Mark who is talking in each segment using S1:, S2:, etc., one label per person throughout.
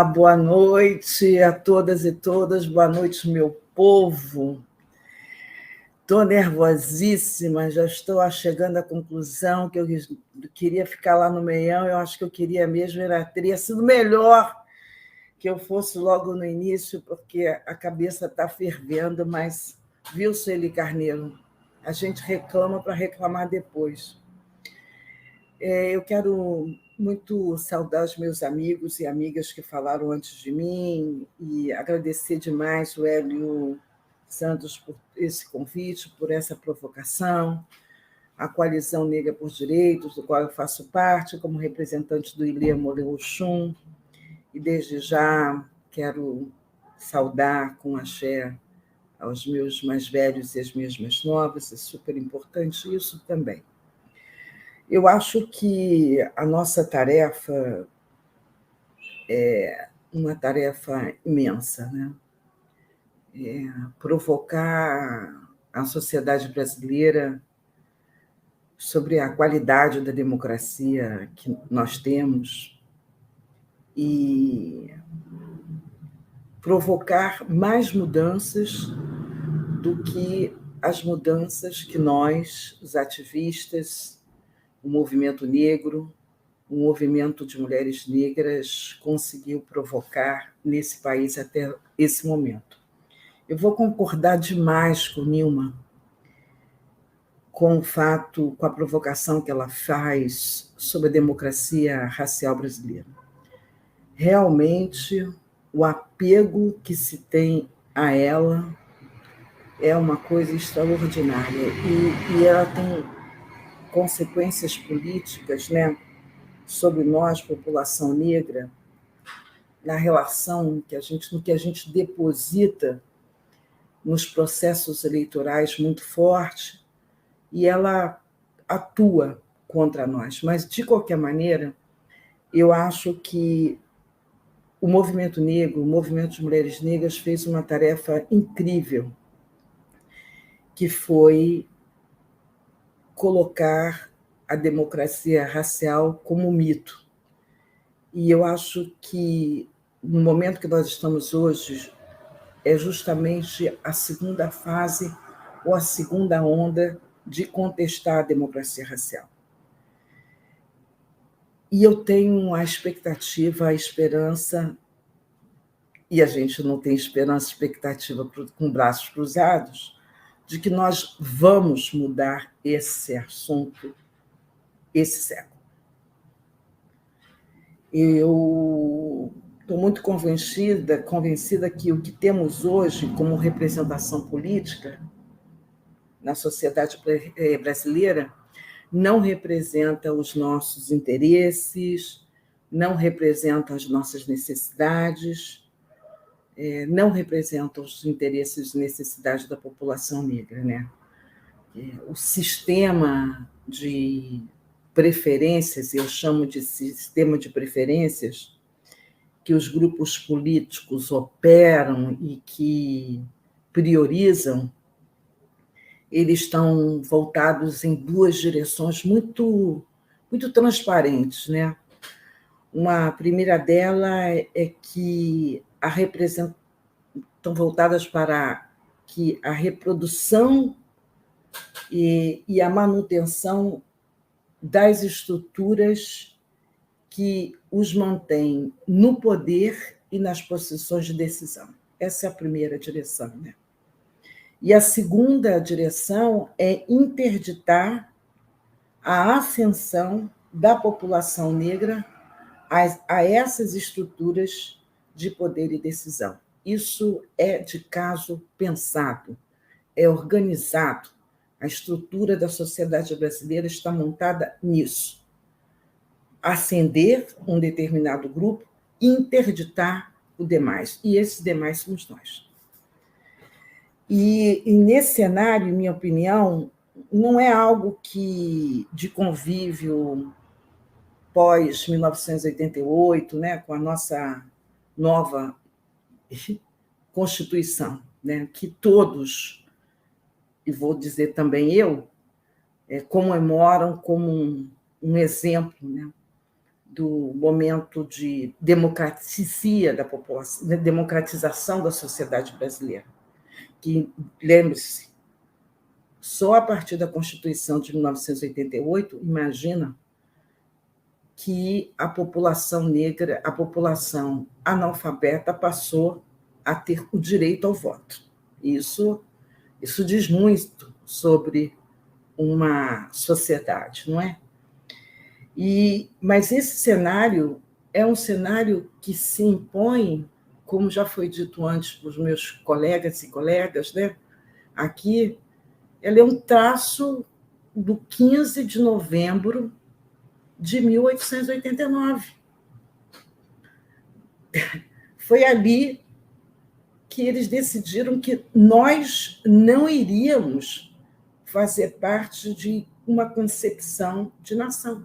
S1: Boa noite a todas e todas, boa noite, meu povo. Estou nervosíssima, já estou chegando à conclusão que eu queria ficar lá no meião, eu acho que eu queria mesmo, teria sido melhor que eu fosse logo no início, porque a cabeça está fervendo, mas, viu, Sueli Carneiro, a gente reclama para reclamar depois. Eu quero muito saudar os meus amigos e amigas que falaram antes de mim e agradecer demais o Hélio Santos por esse convite, por essa provocação, a Coalizão Negra por Direitos, do qual eu faço parte, como representante do Ilê Moleoxum, e desde já quero saudar com axé aos meus mais velhos e às minhas mais novas, é super importante isso também. Eu acho que a nossa tarefa é uma tarefa imensa, né? Provocar a sociedade brasileira sobre a qualidade da democracia que nós temos e provocar mais mudanças do que as mudanças que nós, os ativistas, o movimento negro, o movimento de mulheres negras conseguiu provocar nesse país até esse momento. Eu vou concordar demais com Nilma, com o fato, com a provocação que ela faz sobre a democracia racial brasileira. Realmente, o apego que se tem a ela é uma coisa extraordinária e ela tem consequências políticas, né, sobre nós, população negra, na relação no que a gente deposita nos processos eleitorais muito forte, e ela atua contra nós. Mas, de qualquer maneira, eu acho que o movimento negro, o movimento de mulheres negras, fez uma tarefa incrível, que foi colocar a democracia racial como mito. E eu acho que, no momento que nós estamos hoje, é justamente a segunda fase ou a segunda onda de contestar a democracia racial. E eu tenho a expectativa, a esperança, e a gente não tem esperança, expectativa com braços cruzados, de que nós vamos mudar esse assunto, esse século. Eu estou muito convencida que o que temos hoje como representação política na sociedade brasileira não representa os nossos interesses, não representa as nossas necessidades, não representa os interesses e necessidades da população negra, né? O sistema de preferências, eu chamo de sistema de preferências, que os grupos políticos operam e que priorizam, eles estão voltados em duas direções muito transparentes, né? Uma primeira dela é que estão voltadas para que a reprodução e a manutenção das estruturas que os mantêm no poder e nas posições de decisão. Essa é a primeira direção, né? E a segunda direção é interditar a ascensão da população negra a essas estruturas de poder e decisão. Isso é de caso pensado, é organizado. A estrutura da sociedade brasileira está montada nisso. Ascender um determinado grupo e interditar o demais. E esses demais somos nós. E nesse cenário, em minha opinião, não é algo de convívio pós-1988, né, com a nossa nova Constituição, né, que todos, e vou dizer também eu, comemoram como um exemplo, né, do momento de democratização da sociedade brasileira. Que, lembre-se, só a partir da Constituição de 1988, imagina que a população negra, a população analfabeta, passou a ter o direito ao voto. Isso diz muito sobre uma sociedade, não é? Mas esse cenário é um cenário que se impõe, como já foi dito antes por meus colegas e colegas, né? Aqui, ele é um traço do 15 de novembro de 1889. Foi ali que eles decidiram que nós não iríamos fazer parte de uma concepção de nação.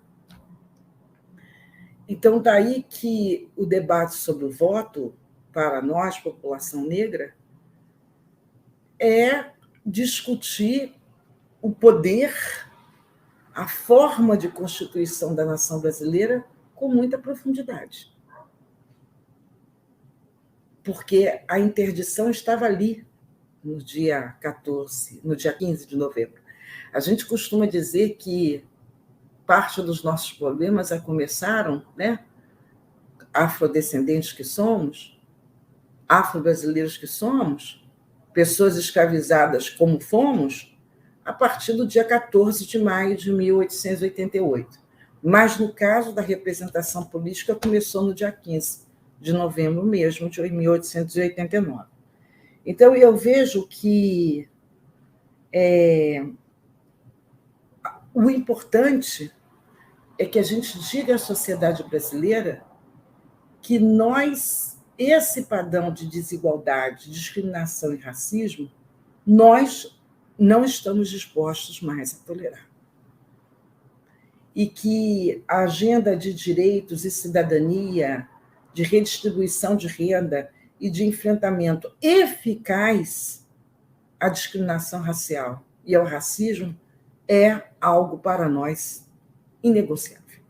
S1: Então, daí que o debate sobre o voto, para nós, população negra, é discutir o poder, a forma de constituição da nação brasileira com muita profundidade. Porque a interdição estava ali no dia 15 de novembro. A gente costuma dizer que parte dos nossos problemas começaram, né, afrodescendentes que somos, afro-brasileiros que somos, pessoas escravizadas como fomos, a partir do dia 14 de maio de 1888. Mas, no caso da representação política, começou no dia 15 de novembro mesmo, de 1889. Então, eu vejo que o importante é que a gente diga à sociedade brasileira que nós, esse padrão de desigualdade, discriminação e racismo, nós não estamos dispostos mais a tolerar. E que a agenda de direitos e cidadania, de redistribuição de renda e de enfrentamento eficaz à discriminação racial e ao racismo é algo para nós inegociável.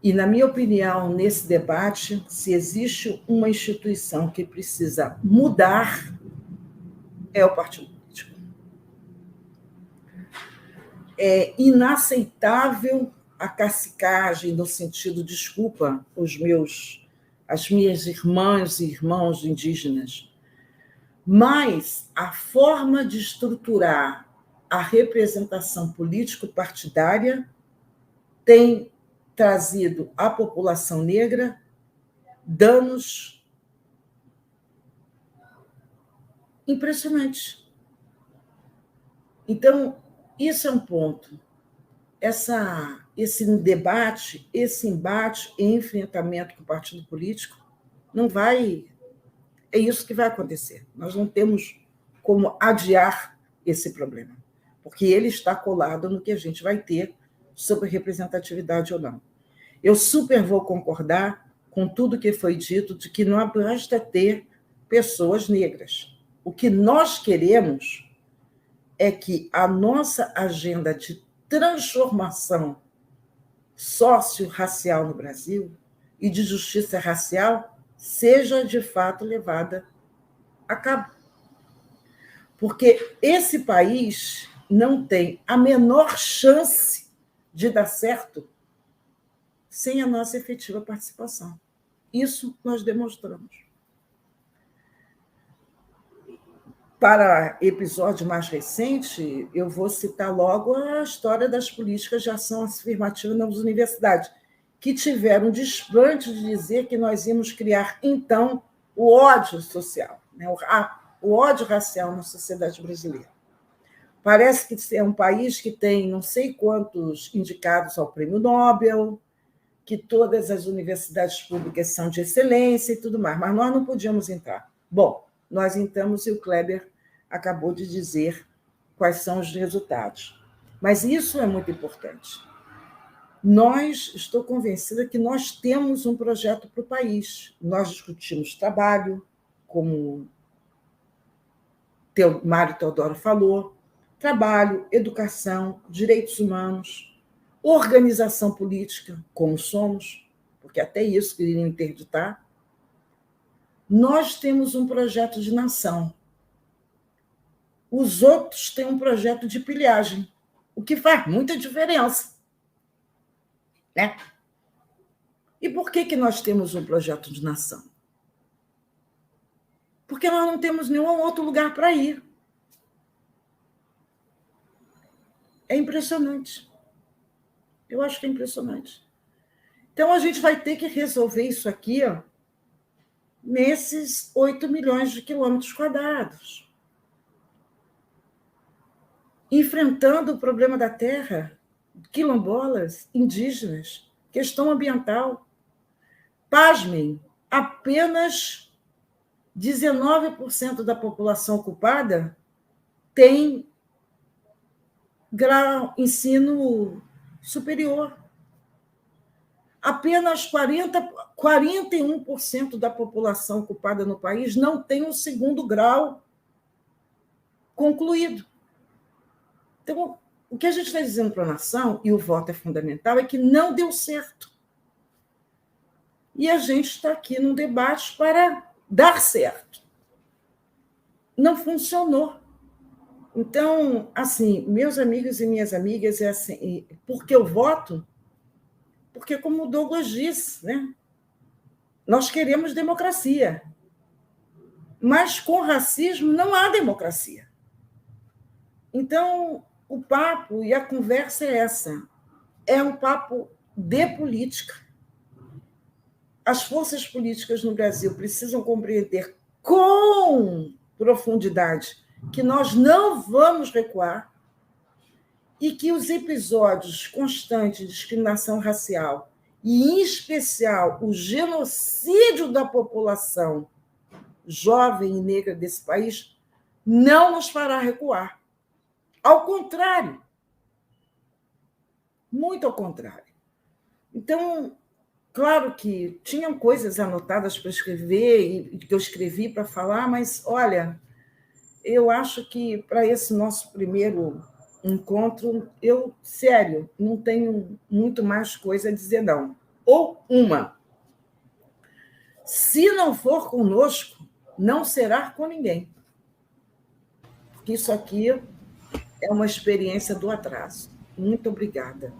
S1: E, na minha opinião, nesse debate, se existe uma instituição que precisa mudar, é o partido político. É inaceitável a cacicagem, no sentido, desculpa, as minhas irmãs e irmãos indígenas, mas a forma de estruturar a representação político-partidária tem trazido à população negra danos impressionantes. Então, isso é um ponto. Esse debate, esse embate e enfrentamento com o partido político não vai... É isso que vai acontecer. Nós não temos como adiar esse problema, porque ele está colado no que a gente vai ter sobre representatividade ou não. Eu super vou concordar com tudo que foi dito de que não basta ter pessoas negras. O que nós queremos é que a nossa agenda de transformação socio-racial no Brasil e de justiça racial seja, de fato, levada a cabo. Porque esse país não tem a menor chance de dar certo sem a nossa efetiva participação. Isso nós demonstramos. Para episódio mais recente, eu vou citar logo a história das políticas de ação afirmativa nas universidades, que tiveram desplante de dizer que nós íamos criar, então, o ódio social, né? O ódio racial na sociedade brasileira. Parece que é um país que tem não sei quantos indicados ao Prêmio Nobel, que todas as universidades públicas são de excelência e tudo mais, mas nós não podíamos entrar. Bom, nós entramos e o Kleber acabou de dizer quais são os resultados. Mas isso é muito importante. Estou convencida que nós temos um projeto para o país. Nós discutimos trabalho, como Mário Teodoro falou, trabalho, educação, direitos humanos, organização política, como somos, porque até isso queriam interditar. Nós temos um projeto de nação. Os outros têm um projeto de pilhagem, o que faz muita diferença. Né? E por que nós temos um projeto de nação? Porque nós não temos nenhum outro lugar para ir. É impressionante. Eu acho que é impressionante. Então, a gente vai ter que resolver isso aqui, ó, nesses 8 milhões de quilômetros quadrados. Enfrentando o problema da terra, quilombolas, indígenas, questão ambiental. Pasmem, apenas 19% da população ocupada tem ensino superior. Apenas 41% da população ocupada no país não tem o segundo grau concluído. Então, o que a gente está dizendo para a nação, e o voto é fundamental, é que não deu certo. E a gente está aqui num debate para dar certo. Não funcionou. Então, assim, meus amigos e minhas amigas, é assim, por que eu voto? Porque, como o Douglas disse, né, nós queremos democracia. Mas com racismo não há democracia. Então, o papo e a conversa é essa. É um papo de política. As forças políticas no Brasil precisam compreender com profundidade que nós não vamos recuar e que os episódios constantes de discriminação racial, e, em especial, o genocídio da população jovem e negra desse país, não nos fará recuar. Ao contrário. Muito ao contrário. Então, claro que tinham coisas anotadas para escrever, e que eu escrevi para falar, mas, olha, eu acho que para esse nosso primeiro encontro, sério, não tenho muito mais coisa a dizer, não. Ou uma. Se não for conosco, não será com ninguém. Porque isso aqui é uma experiência do atraso. Muito obrigada.